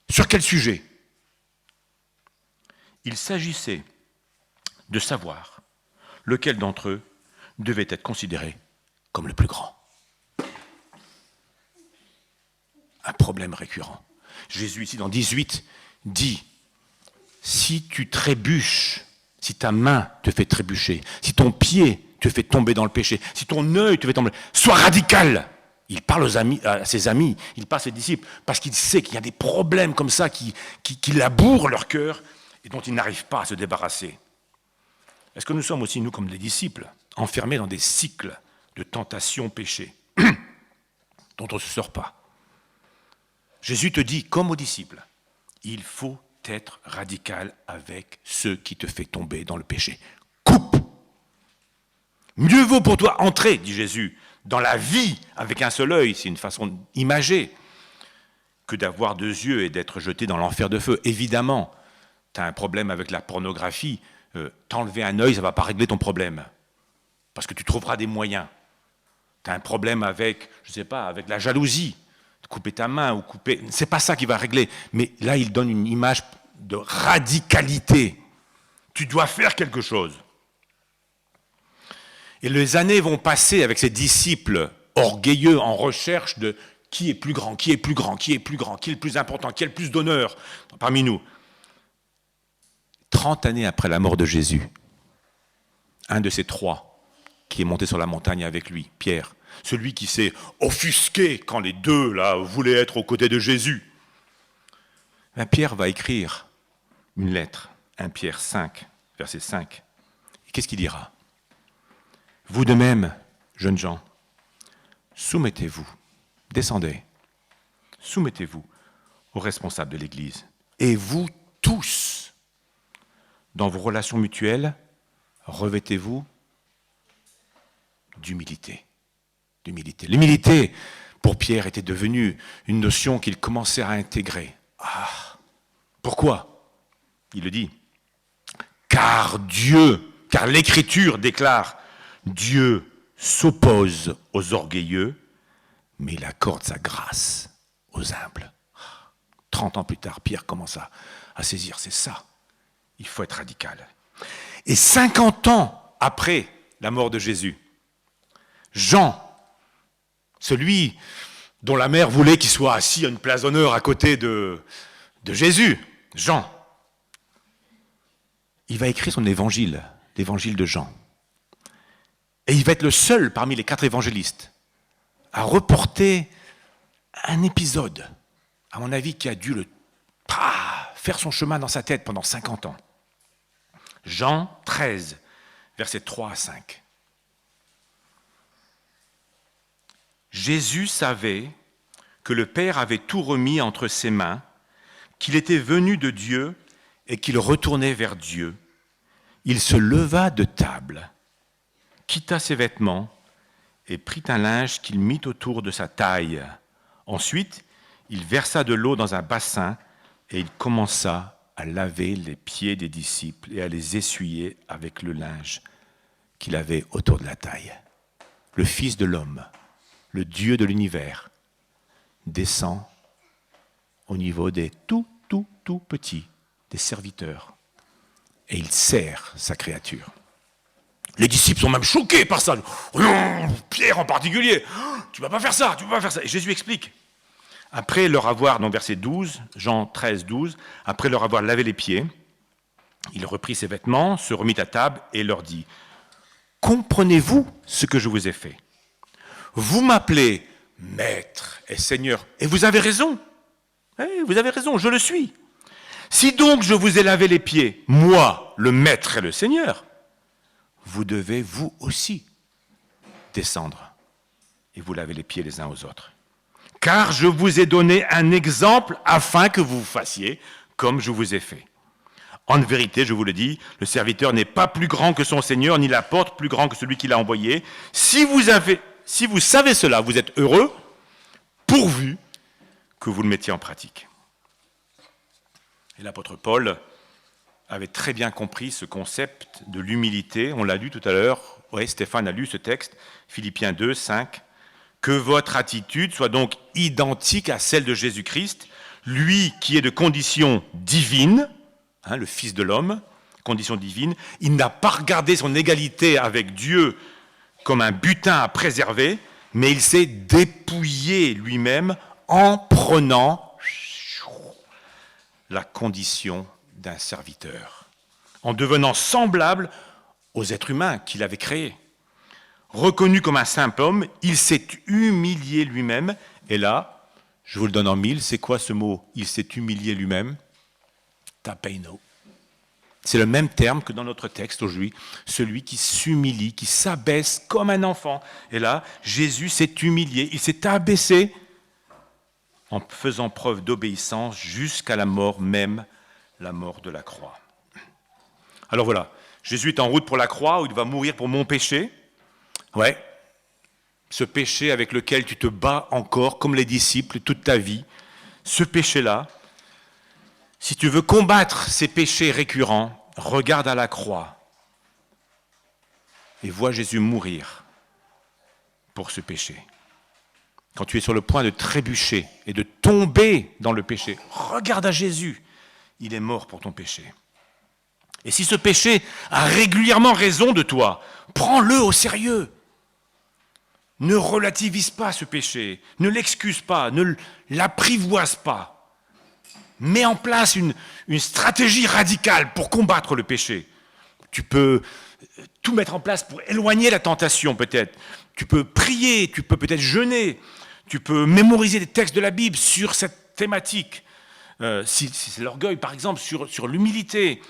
Sur quel sujet? Il s'agissait de savoir lequel d'entre eux devait être considéré comme le plus grand. Un problème récurrent. Jésus, ici dans 18, dit « Si tu trébuches, si ta main te fait trébucher, si ton pied te fait tomber dans le péché, si ton œil te fait tomber, sois radical !» Il parle à ses amis, il parle à ses disciples, parce qu'il sait qu'il y a des problèmes comme ça qui labourent leur cœur et dont ils n'arrivent pas à se débarrasser. Est-ce que nous sommes aussi, nous, comme les disciples, enfermés dans des cycles de tentation, péché, dont on ne se sort pas? Jésus te dit, comme aux disciples, il faut être radical avec ceux qui te font tomber dans le péché. Coupe! Mieux vaut pour toi entrer, dit Jésus, dans la vie avec un seul œil, c'est une façon imagée, que d'avoir deux yeux et d'être jeté dans l'enfer de feu. Évidemment, tu as un problème avec la pornographie, t'enlever un œil, ça ne va pas régler ton problème, parce que tu trouveras des moyens. Tu as un problème avec, je ne sais pas, avec la jalousie, couper ta main ou couper... C'est pas ça qui va régler. Mais là, il donne une image de radicalité. Tu dois faire quelque chose. Et les années vont passer avec ces disciples orgueilleux en recherche de qui est plus grand, qui est plus grand, qui est plus grand, qui est le plus important, qui a le plus d'honneur parmi nous. 30 années après la mort de Jésus, un de ces trois qui est monté sur la montagne avec lui, Pierre, celui qui s'est offusqué quand les deux là voulaient être aux côtés de Jésus. Ben, Pierre va écrire une lettre, 1 Pierre 5, verset 5. Et qu'est-ce qu'il dira? Vous de même, jeunes gens, soumettez-vous, descendez, soumettez-vous aux responsables de l'Église. Et vous tous, dans vos relations mutuelles, revêtez-vous d'humilité. L'humilité, pour Pierre, était devenue une notion qu'il commençait à intégrer. Ah, pourquoi? Il le dit. Car l'Écriture déclare, Dieu s'oppose aux orgueilleux, mais il accorde sa grâce aux humbles. 30 ans plus tard, Pierre commence à saisir, c'est ça. Il faut être radical. Et 50 ans après la mort de Jésus, Jean, celui dont la mère voulait qu'il soit assis à une place d'honneur à côté de Jésus, Jean, il va écrire son évangile, l'évangile de Jean. Et il va être le seul parmi les 4 évangélistes à reporter un épisode, à mon avis, qui a dû faire son chemin dans sa tête pendant 50 ans. Jean 13, versets 3 à 5. Jésus savait que le Père avait tout remis entre ses mains, qu'il était venu de Dieu et qu'il retournait vers Dieu. Il se leva de table, quitta ses vêtements et prit un linge qu'il mit autour de sa taille. Ensuite, il versa de l'eau dans un bassin et il commença à laver les pieds des disciples et à les essuyer avec le linge qu'il avait autour de la taille. Le Fils de l'homme, le Dieu de l'univers, descend au niveau des tout petits, des serviteurs, et il sert sa créature. Les disciples sont même choqués par ça. Pierre en particulier, tu ne vas pas faire ça, tu ne vas pas faire ça. Et Jésus explique, Après leur avoir, donc verset 12, Jean 13, 12, après leur avoir lavé les pieds, il reprit ses vêtements, se remit à table et leur dit, « Comprenez-vous ce que je vous ai fait? Vous m'appelez Maître et Seigneur, et vous avez raison. Vous avez raison, je le suis. Si donc je vous ai lavé les pieds, moi, le Maître et le Seigneur, vous devez vous aussi descendre et vous laver les pieds les uns aux autres. Car je vous ai donné un exemple afin que vous fassiez comme je vous ai fait. En vérité, je vous le dis, le serviteur n'est pas plus grand que son Seigneur, ni la porte plus grand que celui qui l'a envoyé. Si vous savez cela, vous êtes heureux, pourvu que vous le mettiez en pratique. » Et l'apôtre Paul avait très bien compris ce concept de l'humilité. On l'a lu tout à l'heure. Oui, Stéphane a lu ce texte, Philippiens 2, 5. Que votre attitude soit donc identique à celle de Jésus-Christ, lui qui est de condition divine, le Fils de l'homme, condition divine. Il n'a pas regardé son égalité avec Dieu comme un butin à préserver, mais il s'est dépouillé lui-même en prenant la condition d'un serviteur, en devenant semblable aux êtres humains qu'il avait créés. Reconnu comme un simple homme, il s'est humilié lui-même. Et là, je vous le donne en mille, c'est quoi ce mot? Il s'est humilié lui-même. Tapeino. C'est le même terme que dans notre texte aujourd'hui, celui qui s'humilie, qui s'abaisse comme un enfant. Et là, Jésus s'est humilié, il s'est abaissé en faisant preuve d'obéissance jusqu'à la mort même, la mort de la croix. Alors voilà, Jésus est en route pour la croix où il va mourir pour mon péché. Ouais, ce péché avec lequel tu te bats encore, comme les disciples, toute ta vie, ce péché-là, si tu veux combattre ces péchés récurrents, regarde à la croix et vois Jésus mourir pour ce péché. Quand tu es sur le point de trébucher et de tomber dans le péché, regarde à Jésus, il est mort pour ton péché. Et si ce péché a régulièrement raison de toi, prends-le au sérieux. Ne relativise pas ce péché, ne l'excuse pas, ne l'apprivoise pas. Mets en place une stratégie radicale pour combattre le péché. Tu peux tout mettre en place pour éloigner la tentation peut-être. Tu peux prier, tu peux peut-être jeûner, tu peux mémoriser des textes de la Bible sur cette thématique. Si c'est l'orgueil par exemple, sur l'humilité.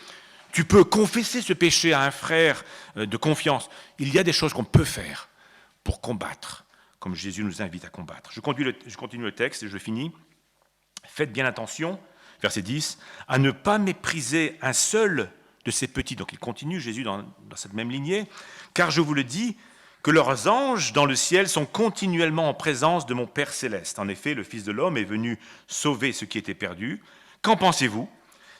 Tu peux confesser ce péché à un frère de confiance. Il y a des choses qu'on peut faire pour combattre, comme Jésus nous invite à combattre. Je continue le texte et je finis. Faites bien attention, verset 10, à ne pas mépriser un seul de ces petits. Donc il continue, Jésus, dans cette même lignée. Car je vous le dis, que leurs anges dans le ciel sont continuellement en présence de mon Père céleste. En effet, le Fils de l'homme est venu sauver ce qui était perdu. Qu'en pensez-vous?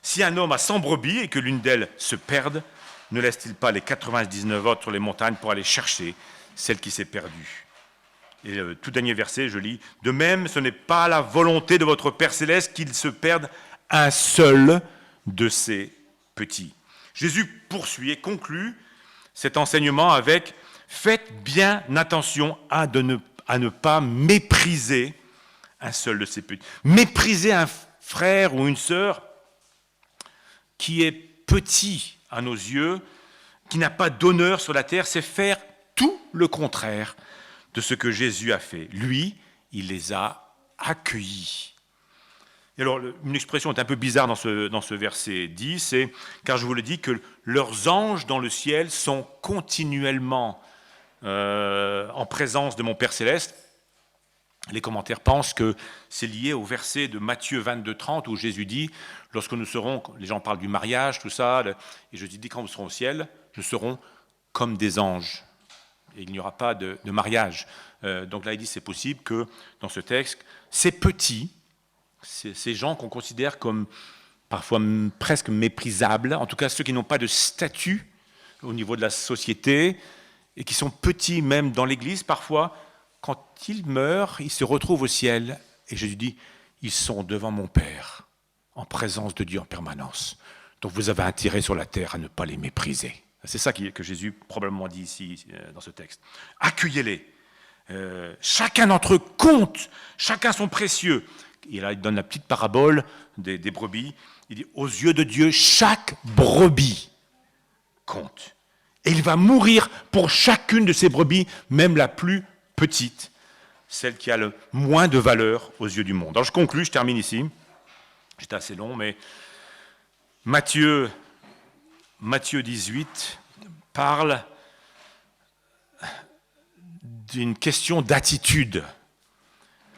Si un homme a 100 brebis et que l'une d'elles se perde, ne laisse-t-il pas les 99 autres sur les montagnes pour aller chercher celle qui s'est perdue? Et le tout dernier verset, je lis, « De même, ce n'est pas la volonté de votre Père céleste qu'il se perde un seul de ces petits. » Jésus poursuit et conclut cet enseignement avec « Faites bien attention à ne pas mépriser un seul de ces petits. » Mépriser un frère ou une sœur qui est petit à nos yeux, qui n'a pas d'honneur sur la terre, c'est faire tout le contraire de ce que Jésus a fait. Lui, il les a accueillis. Et alors, une expression est un peu bizarre dans ce verset 10, c'est « Car je vous le dis que leurs anges dans le ciel sont continuellement en présence de mon Père céleste ». Les commentaires pensent que c'est lié au verset de Matthieu 22, 30 où Jésus dit, lorsque nous serons, les gens parlent du mariage, tout ça, et Jésus dit quand nous serons au ciel, nous serons comme des anges. Et il n'y aura pas de mariage. Donc là, il dit c'est possible que dans ce texte, ces petits, ces gens qu'on considère comme parfois presque méprisables, en tout cas ceux qui n'ont pas de statut au niveau de la société, et qui sont petits même dans l'Église parfois, quand ils meurent, ils se retrouvent au ciel. Et Jésus dit, ils sont devant mon Père, en présence de Dieu en permanence. Donc vous avez intérêt sur la terre à ne pas les mépriser. C'est ça que Jésus probablement dit ici dans ce texte. Accueillez-les. Chacun d'entre eux compte, chacun son précieux. Et là, il donne la petite parabole des brebis. Il dit, aux yeux de Dieu, chaque brebis compte. Et il va mourir pour chacune de ces brebis, même la plus petite, celle qui a le moins de valeur aux yeux du monde. Alors je conclue, je termine ici. J'étais assez long, mais Matthieu 18 parle d'une question d'attitude.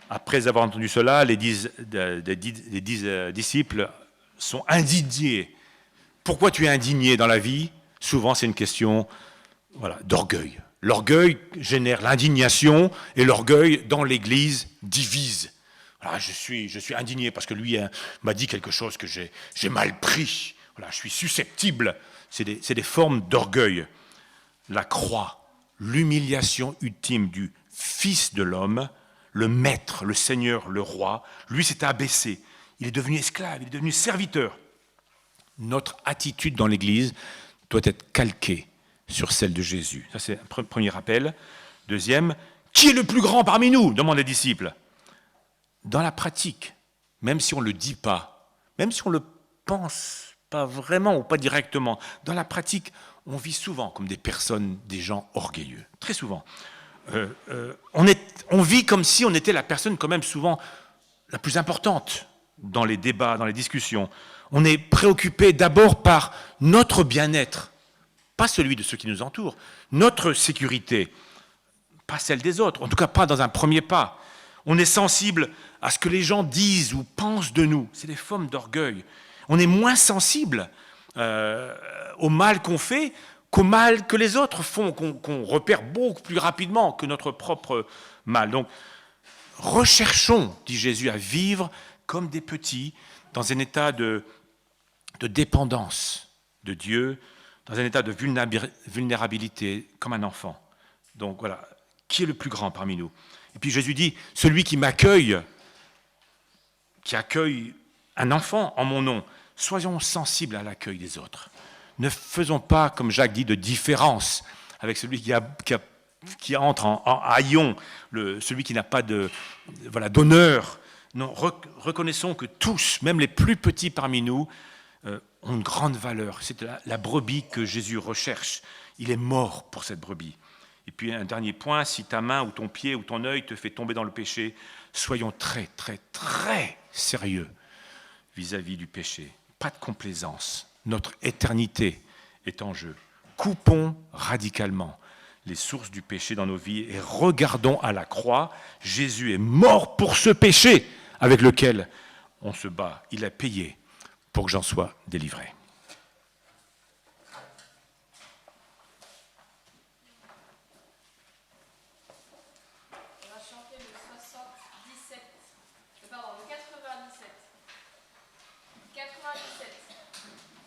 Après avoir entendu cela, les 10 disciples sont indignés. Pourquoi tu es indigné dans la vie? Souvent, c'est une question d'orgueil. L'orgueil génère l'indignation et l'orgueil dans l'Église divise. Voilà, je suis indigné parce que lui m'a dit quelque chose que j'ai mal pris. Voilà, je suis susceptible. C'est des formes d'orgueil. La croix, l'humiliation ultime du Fils de l'homme, le Maître, le Seigneur, le Roi, lui s'est abaissé. Il est devenu esclave, il est devenu serviteur. Notre attitude dans l'Église doit être calquée sur celle de Jésus. Ça, c'est un premier rappel. Deuxième, qui est le plus grand parmi nous? Demandent les disciples. Dans la pratique, même si on ne le dit pas, même si on ne le pense pas vraiment ou pas directement, dans la pratique, on vit souvent comme des gens orgueilleux. Très souvent. On vit comme si on était la personne quand même souvent la plus importante dans les débats, dans les discussions. On est préoccupé d'abord par notre bien-être, pas celui de ceux qui nous entourent, notre sécurité, pas celle des autres, en tout cas pas dans un premier pas. On est sensible à ce que les gens disent ou pensent de nous. C'est des formes d'orgueil. On est moins sensible au mal qu'on fait qu'au mal que les autres font, qu'on repère beaucoup plus rapidement que notre propre mal. Donc, recherchons, dit Jésus, à vivre comme des petits, dans un état de dépendance de Dieu, dans un état de vulnérabilité, comme un enfant. Donc voilà, qui est le plus grand parmi nous? Et puis Jésus dit, celui qui m'accueille, qui accueille un enfant en mon nom, soyons sensibles à l'accueil des autres. Ne faisons pas, comme Jacques dit, de différence avec celui qui entre en haillon, celui qui n'a pas d'honneur. Non, reconnaissons que tous, même les plus petits parmi nous, ont une grande valeur. C'est la brebis que Jésus recherche. Il est mort pour cette brebis. Et puis un dernier point, si ta main ou ton pied ou ton œil te fait tomber dans le péché, soyons très, très, très sérieux vis-à-vis du péché. Pas de complaisance. Notre éternité est en jeu. Coupons radicalement les sources du péché dans nos vies et regardons à la croix. Jésus est mort pour ce péché avec lequel on se bat. Il a payé pour que j'en sois délivré.